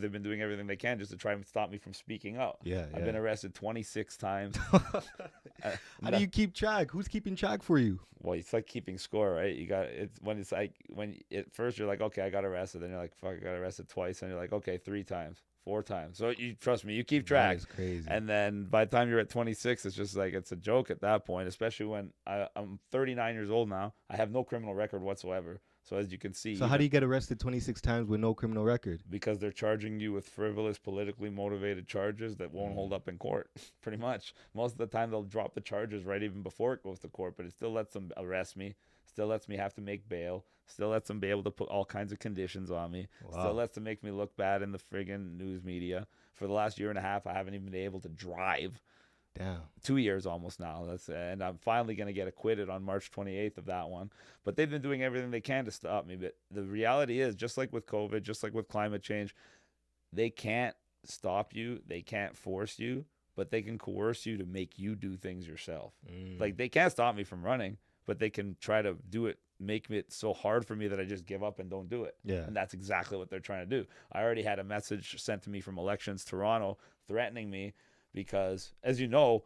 they've been doing everything they can just to try and stop me from speaking out. Yeah, I've been arrested 26 times. How do you keep track? Who's keeping track for you? Well, it's like keeping score, right? You got it's when it's like when at first you're like, okay, I got arrested, then you're like, fuck, I got arrested twice, and you're like, okay, 3 times, 4 times. So you trust me, you keep That track, is crazy. and then by the time you're at 26, it's just like it's a joke at that point. Especially when I'm 39 years old now, I have no criminal record whatsoever. So as you can see, So how do you get arrested 26 times with no criminal record? because they're charging you with frivolous, politically motivated charges that won't hold up in court. Pretty much, most of the time they'll drop the charges right even before it goes to court, but it still lets them arrest me. Still lets me have to make bail. Still lets them be able to put all kinds of conditions on me. Still Wow. lets them make me look bad in the friggin' news media. For the last year and a half, I haven't even been able to drive. Damn. 2 years almost now. And I'm finally going to get acquitted on March 28th of that one. But they've been doing everything they can to stop me. But the reality is, just like with COVID, just like with climate change, they can't stop you. They can't force you, but they can coerce you to make you do things yourself. Like they can't stop me from running, but they can try to do it, make it so hard for me that I just give up and don't do it. Yeah. And that's exactly what they're trying to do. I already had a message sent to me from Elections Toronto threatening me because, as you know,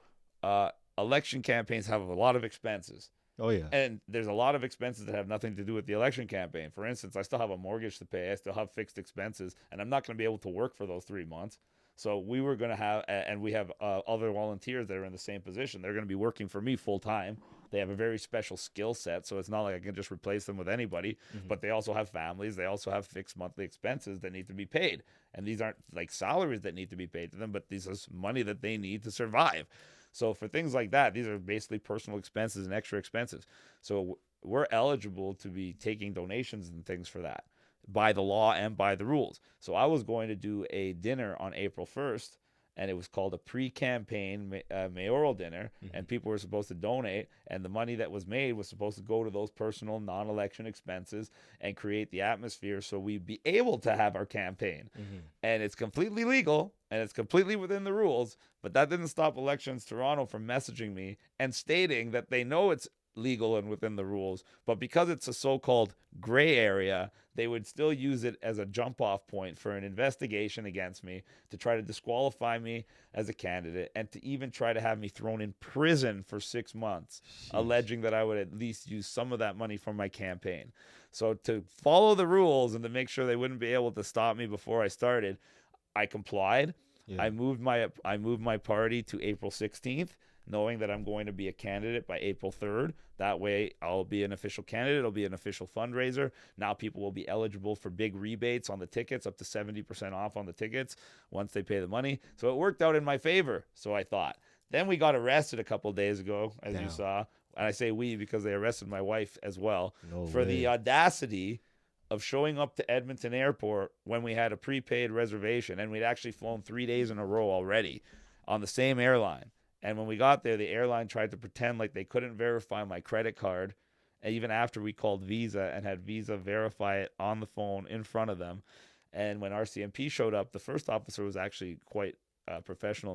election campaigns have a lot of expenses. Oh yeah. And there's a lot of expenses that have nothing to do with the election campaign. For instance, I still have a mortgage to pay. I still have fixed expenses, and I'm not going to be able to work for those 3 months. So we were going to have, and we have other volunteers that are in the same position. They're going to be working for me full time. They have a very special skill set, so it's not like I can just replace them with anybody. But they also have families. They also have fixed monthly expenses that need to be paid. And these aren't like salaries that need to be paid to them, but this is money that they need to survive. So for things like that, these are basically personal expenses and extra expenses. So we're eligible to be taking donations and things for that by the law and by the rules. So I was going to do a dinner on April 1st, and it was called a pre-campaign mayoral dinner, and people were supposed to donate, and the money that was made was supposed to go to those personal non-election expenses and create the atmosphere so we'd be able to have our campaign. And it's completely legal and it's completely within the rules, but that didn't stop Elections Toronto from messaging me and stating that they know it's legal and within the rules, but because it's a so-called gray area, they would still use it as a jump-off point for an investigation against me to try to disqualify me as a candidate and to even try to have me thrown in prison for 6 months, alleging that I would at least use some of that money for my campaign. So to follow the rules and to make sure they wouldn't be able to stop me before I started, I complied. Yeah. I moved my party to April 16th, knowing that I'm going to be a candidate by April 3rd. That way I'll be an official candidate. It'll be an official fundraiser. Now people will be eligible for big rebates on the tickets, up to 70% off on the tickets once they pay the money. So it worked out in my favor, so I thought. Then we got arrested a couple of days ago, as you saw. And I say we because they arrested my wife as well for the audacity of showing up to Edmonton Airport when we had a prepaid reservation, and we'd actually flown 3 days in a row already on the same airline. And when we got there, the airline tried to pretend like they couldn't verify my credit card, even after we called Visa and had Visa verify it on the phone in front of them. And when RCMP showed up, the first officer was actually quite professional